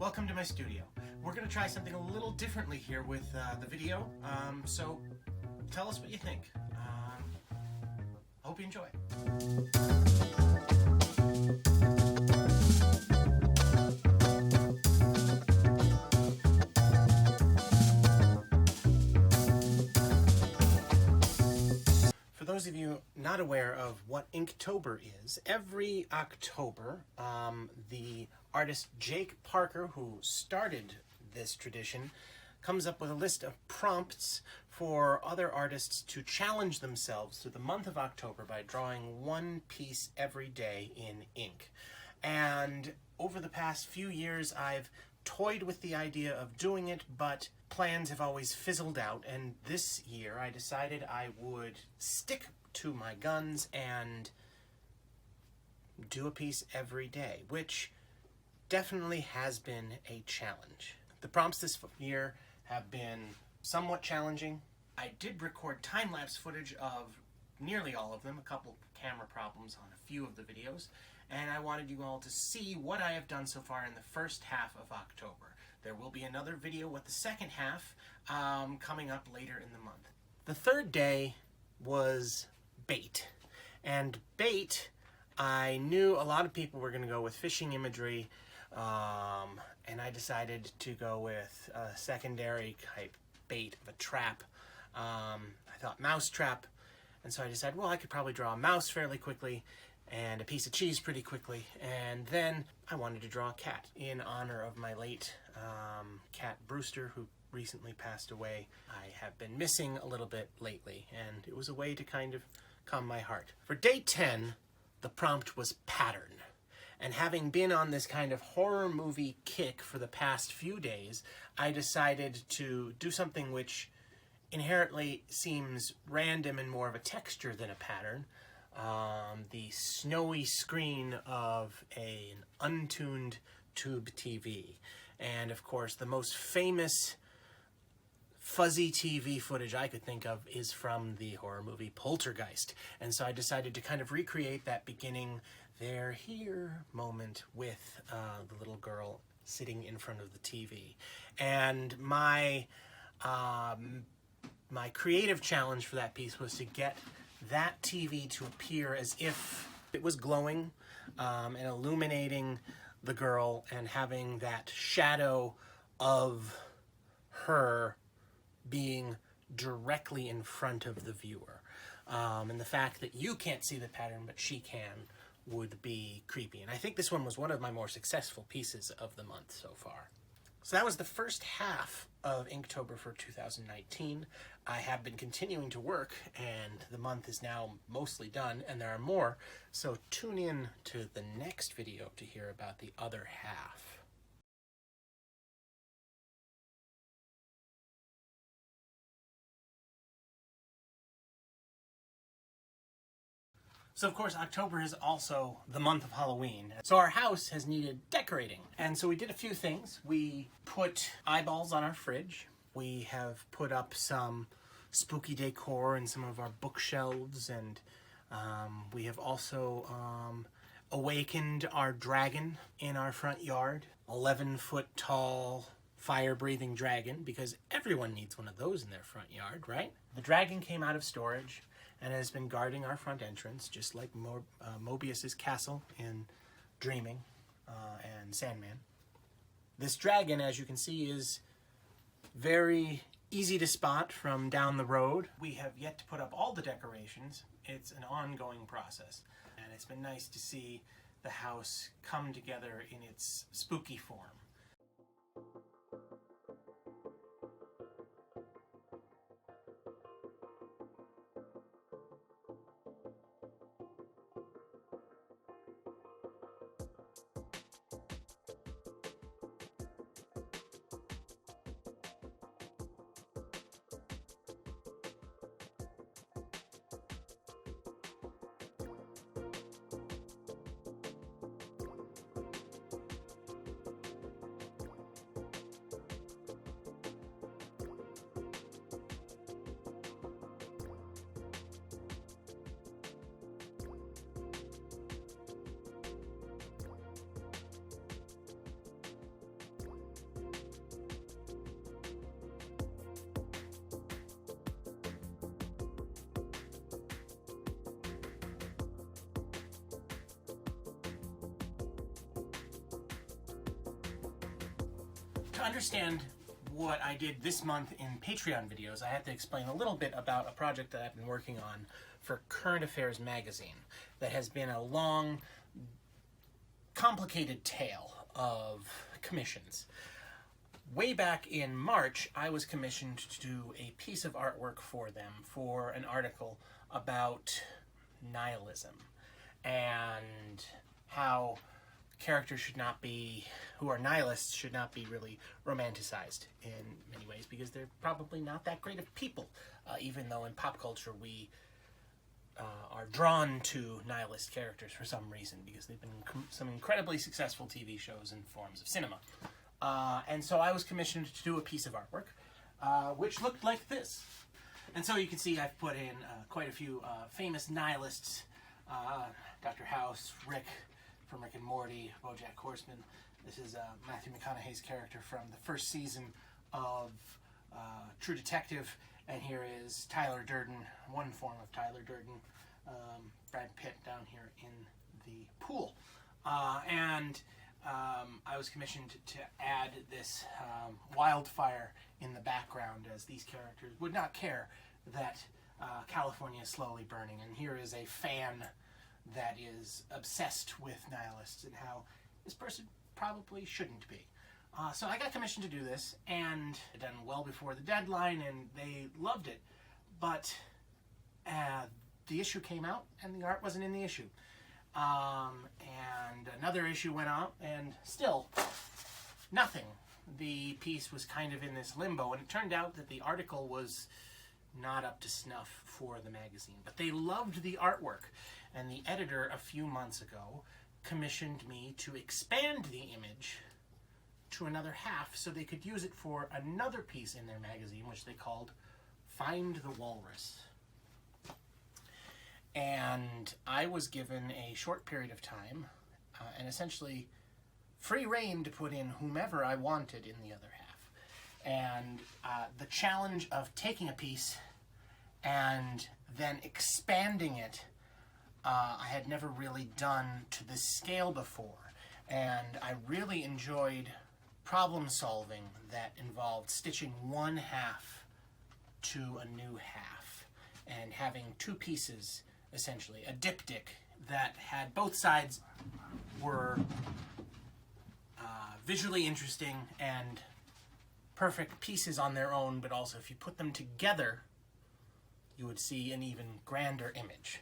Welcome to my studio. We're going to try something a little differently here with the video, so tell us what you think. Hope you enjoy. For those of you not aware of what Inktober is, every October, the artist Jake Parker, who started this tradition, comes up with a list of prompts for other artists to challenge themselves through the month of October by drawing one piece every day in ink. And over the past few years, I've toyed with the idea of doing it, but plans have always fizzled out, and this year I decided I would stick to my guns and do a piece every day, which definitely has been a challenge. The prompts this year have been somewhat challenging. I did record time-lapse footage of nearly all of them, a couple camera problems on a few of the videos, and I wanted you all to see what I have done so far in the first half of October. There will be another video with the second half coming up later in the month. The third day was bait. And bait, I knew a lot of people were going to go with fishing imagery, and I decided to go with a secondary type bait of a trap. I thought mouse trap, and so I decided, well, I could probably draw a mouse fairly quickly and a piece of cheese pretty quickly, and then I wanted to draw a cat in honor of my late cat Brewster, who recently passed away. I have been missing a little bit lately, and it was a way to kind of calm my heart. For day 10, the prompt was pattern. And having been on this kind of horror movie kick for the past few days, I decided to do something which inherently seems random and more of a texture than a pattern. The snowy screen of an untuned tube TV. And of course, the most famous fuzzy TV footage I could think of is from the horror movie Poltergeist. And so I decided to kind of recreate that beginning "they're here" moment with the little girl sitting in front of the TV. And my creative challenge for that piece was to get that TV to appear as if it was glowing and illuminating the girl and having that shadow of her being directly in front of the viewer. And the fact that you can't see the pattern but she can would be creepy. And I think this one was one of my more successful pieces of the month so far. So that was the first half of Inktober for 2019. I have been continuing to work, and the month is now mostly done, and there are more. So tune in to the next video to hear about the other half. So of course, October is also the month of Halloween. So our house has needed decorating. And so we did a few things. We put eyeballs on our fridge. We have put up some spooky decor in some of our bookshelves. And we have also awakened our dragon in our front yard. 11-foot tall, fire-breathing dragon, because everyone needs one of those in their front yard, right? The dragon came out of storage and has been guarding our front entrance, just like Mobius's castle in Dreaming and Sandman. This dragon, as you can see, is very easy to spot from down the road. We have yet to put up all the decorations. It's an ongoing process, and it's been nice to see the house come together in its spooky form. to understand what I did this month in Patreon videos, I have to explain a little bit about a project that I've been working on for Current Affairs magazine that has been a long, complicated tale of commissions. Way back in March, I was commissioned to do a piece of artwork for them for an article about nihilism and how characters who are nihilists should not be really romanticized in many ways, because they're probably not that great of people, even though in pop culture we are drawn to nihilist characters for some reason, because they've been some incredibly successful TV shows and forms of cinema. And so I was commissioned to do a piece of artwork, which looked like this. And so you can see I've put in quite a few famous nihilists, Dr. House, Rick from Rick and Morty, BoJack Horseman. This is Matthew McConaughey's character from the first season of True Detective. And here is Tyler Durden, one form of Tyler Durden, Brad Pitt down here in the pool. I was commissioned to add this wildfire in the background, as these characters would not care that California is slowly burning. And here is a fan that is obsessed with nihilists and how this person probably shouldn't be. So I got commissioned to do this, and done well before the deadline, and they loved it. But the issue came out, and the art wasn't in the issue. And another issue went out, and still nothing. The piece was kind of in this limbo, and it turned out that the article was not up to snuff for the magazine. But they loved the artwork, and the editor a few months ago commissioned me to expand the image to another half so they could use it for another piece in their magazine, which they called Find the Walrus. And I was given a short period of time and essentially free rein to put in whomever I wanted in the other half. And the challenge of taking a piece and then expanding it, I had never really done to this scale before. And I really enjoyed problem solving that involved stitching one half to a new half and having two pieces, essentially a diptych that had both sides were visually interesting and perfect pieces on their own, but also if you put them together you would see an even grander image.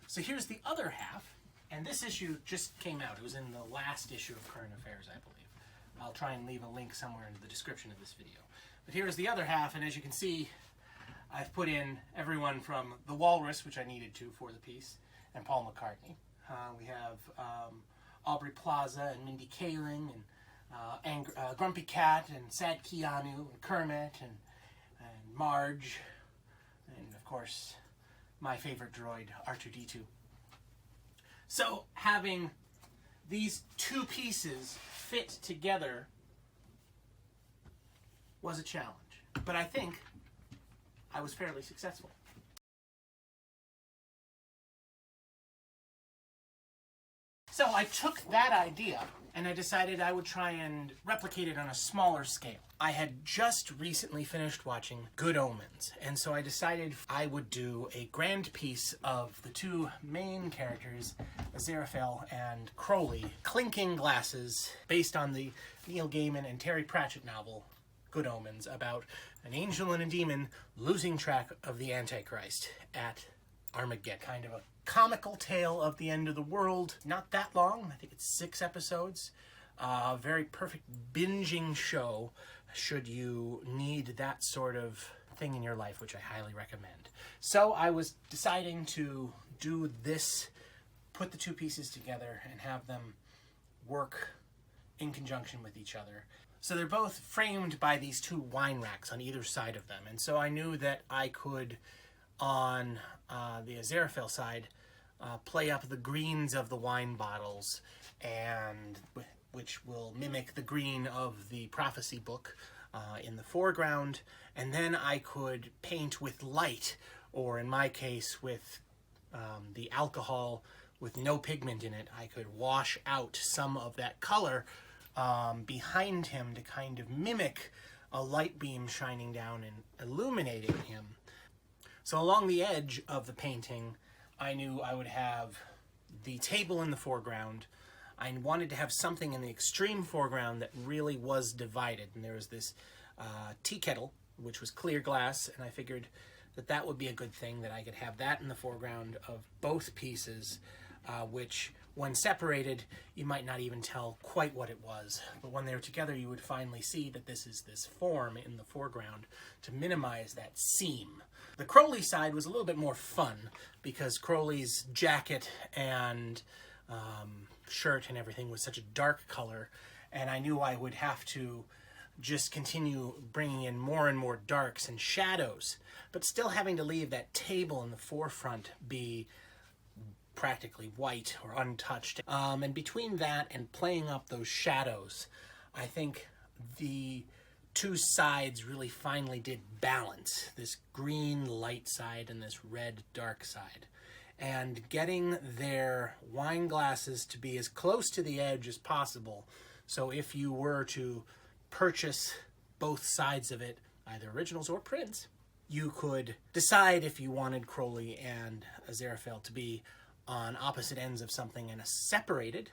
So here's the other half, and this issue just came out. It was in the last issue of Current Affairs, I believe. I'll try and leave a link somewhere in the description of this video. But here's the other half, and as you can see, I've put in everyone from the Walrus, which I needed to for the piece, and Paul McCartney. We have Aubrey Plaza and Mindy Kaling, and Grumpy Cat, and Sad Keanu, and Kermit, and Marge, and of course, my favorite droid, R2-D2. So having these two pieces fit together was a challenge, but I think I was fairly successful. So I took that idea and I decided I would try and replicate it on a smaller scale. I had just recently finished watching Good Omens, and so I decided I would do a grand piece of the two main characters, Aziraphale and Crowley, clinking glasses, based on the Neil Gaiman and Terry Pratchett novel Good Omens, about an angel and a demon losing track of the Antichrist at Armageddon. Kind of a comical tale of the end of the world. Not that long. I think it's 6 episodes. Very perfect binging show should you need that sort of thing in your life, which I highly recommend. So I was deciding to do this, put the two pieces together and have them work in conjunction with each other. So they're both framed by these two wine racks on either side of them. And so I knew that I could, on the Aziraphale side, play up the greens of the wine bottles, and which will mimic the green of the prophecy book in the foreground. And then I could paint with light, or in my case with the alcohol with no pigment in it. I could wash out some of that color behind him to kind of mimic a light beam shining down and illuminating him. So along the edge of the painting, I knew I would have the table in the foreground. I wanted to have something in the extreme foreground that really was divided. And there was this tea kettle, which was clear glass, and I figured that that would be a good thing, that I could have that in the foreground of both pieces, which when separated, you might not even tell quite what it was. But when they were together, you would finally see that this is this form in the foreground to minimize that seam. The Crowley side was a little bit more fun because Crowley's jacket and shirt and everything was such a dark color, and I knew I would have to just continue bringing in more and more darks and shadows, but still having to leave that table in the forefront be practically white or untouched. And between that and playing up those shadows, I think the two sides really finally did balance, this green light side and this red dark side. And getting their wine glasses to be as close to the edge as possible, so if you were to purchase both sides of it, either originals or prints, you could decide if you wanted Crowley and Aziraphale to be on opposite ends of something and separated,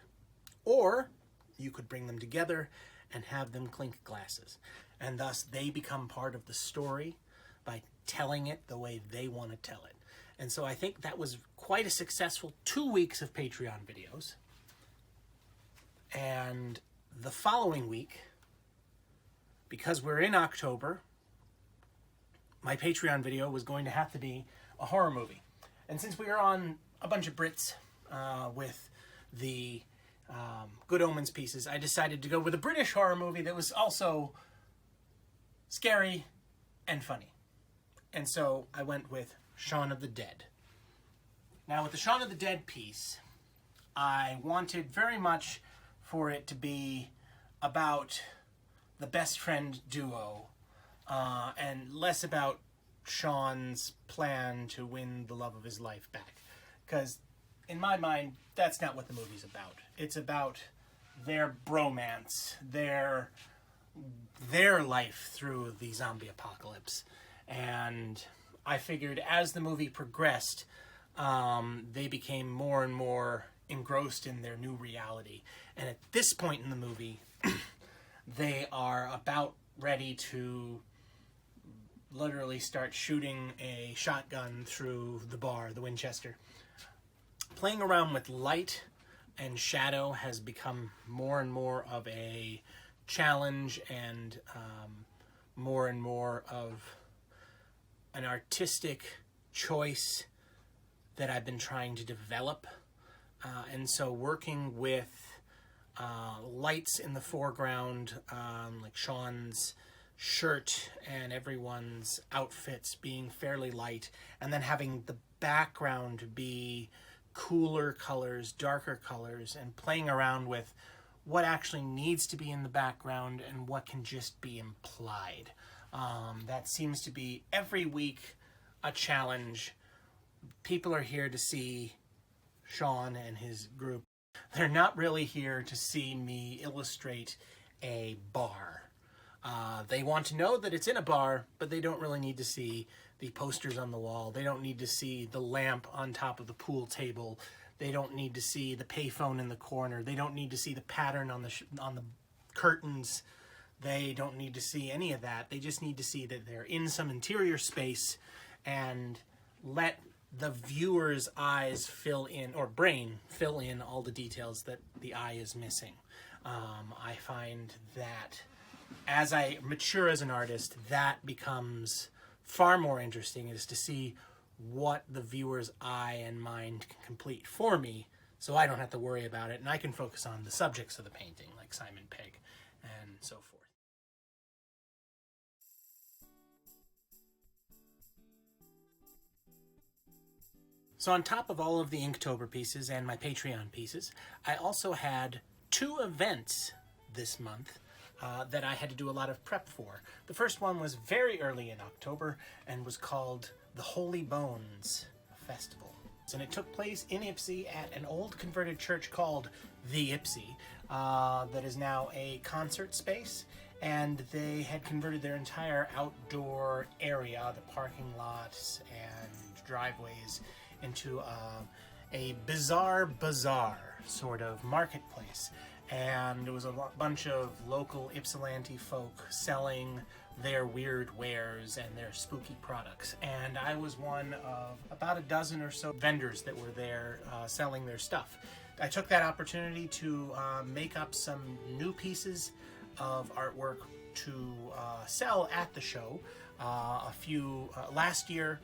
or you could bring them together and have them clink glasses. And thus they become part of the story by telling it the way they want to tell it. And so I think that was quite a successful 2 weeks of Patreon videos. And the following week, because we're in October, my Patreon video was going to have to be a horror movie. And since we are on a bunch of Brits with the Good Omens pieces, I decided to go with a British horror movie that was also scary and funny. And so I went with Shaun of the Dead. Now with the Shaun of the Dead piece, I wanted very much for it to be about the best friend duo and less about Shaun's plan to win the love of his life back. Because in my mind, that's not what the movie's about. It's about their bromance, their life through the zombie apocalypse. And I figured as the movie progressed, they became more and more engrossed in their new reality. And at this point in the movie, they are about ready to literally start shooting a shotgun through the bar, the Winchester. Playing around with light and shadow has become more and more of a challenge and more and more of an artistic choice that I've been trying to develop. And so working with lights in the foreground, like Shaun's shirt and everyone's outfits being fairly light, and then having the background be cooler colors, darker colors, and playing around with what actually needs to be in the background and what can just be implied. That seems to be every week a challenge. People are here to see Shaun and his group. They're not really here to see me illustrate a bar. They want to know that it's in a bar, but they don't really need to see the posters on the wall. They don't need to see the lamp on top of the pool table. They don't need to see the payphone in the corner. They don't need to see the pattern on the curtains. They don't need to see any of that. They just need to see that they're in some interior space and let the viewer's eyes fill in, or brain fill in, all the details that the eye is missing. I find that as I mature as an artist, that becomes far more interesting, is to see what the viewer's eye and mind can complete for me, so I don't have to worry about it, and I can focus on the subjects of the painting, like Simon Pegg and so forth. So on top of all of the Inktober pieces and my Patreon pieces, I also had 2 events this month that I had to do a lot of prep for. The first one was very early in October and was called the Holy Bones Festival. And it took place in Ypsi at an old converted church called the Ypsi that is now a concert space, and they had converted their entire outdoor area, the parking lots and driveways, into a bizarre bazaar sort of marketplace. And there was a bunch of local Ypsilanti folk selling their weird wares and their spooky products. And I was one of about a dozen or so vendors that were there selling their stuff. I took that opportunity to make up some new pieces of artwork to sell at the show. Last year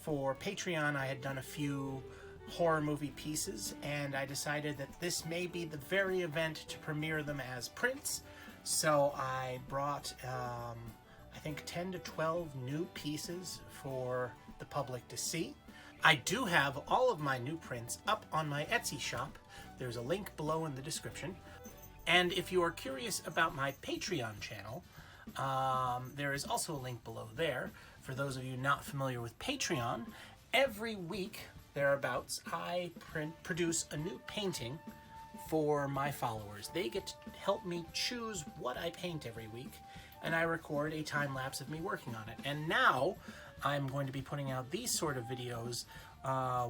for Patreon, I had done a few horror movie pieces, and I decided that this may be the very event to premiere them as prints. So I brought I think 10 to 12 new pieces for the public to see. I do have all of my new prints up on my Etsy shop. There's a link below in the description. And if you are curious about my Patreon channel, there is also a link below there. For those of you not familiar with Patreon, every week thereabouts, I produce a new painting for my followers. They get to help me choose what I paint every week, and I record a time lapse of me working on it. And now I'm going to be putting out these sort of videos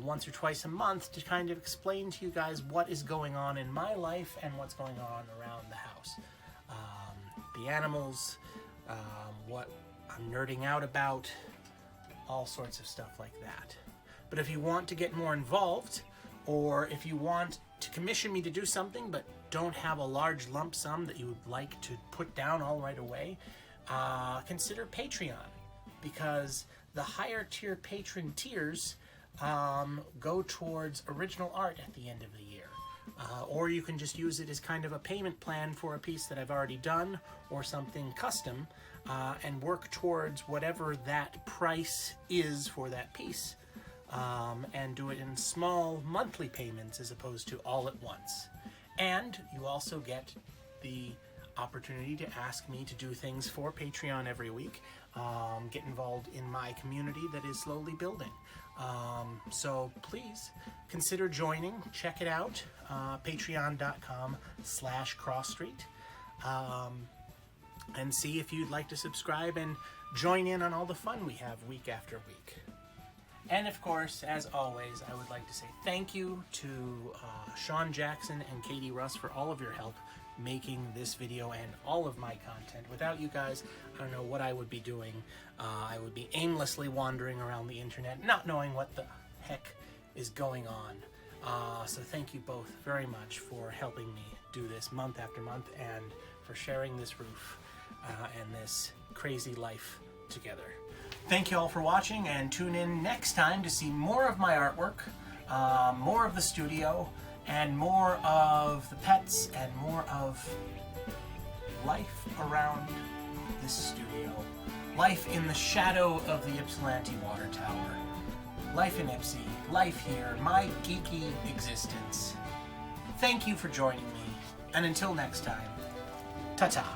once or twice a month to kind of explain to you guys what is going on in my life and what's going on around the house. The animals, what I'm nerding out about, all sorts of stuff like that. But if you want to get more involved, or if you want to commission me to do something but don't have a large lump sum that you would like to put down all right away, consider Patreon, because the higher tier patron tiers go towards original art at the end of the year. Or you can just use it as kind of a payment plan for a piece that I've already done or something custom, and work towards whatever that price is for that piece. And do it in small monthly payments as opposed to all at once. And you also get the opportunity to ask me to do things for Patreon every week, get involved in my community that is slowly building. So please consider joining. Check it out, patreon.com/crossstreet, and see if you'd like to subscribe and join in on all the fun we have week after week. And of course, as always, I would like to say thank you to Sean Jackson and Katie Russ for all of your help making this video and all of my content. Without you guys, I don't know what I would be doing. I would be aimlessly wandering around the internet, not knowing what the heck is going on. So thank you both very much for helping me do this month after month, and for sharing this roof and this crazy life together. Thank you all for watching, and tune in next time to see more of my artwork, more of the studio, and more of the pets, and more of life around this studio. Life in the shadow of the Ypsilanti water tower. Life in Ypsi, life here, my geeky existence. Thank you for joining me, and until next time, ta-ta.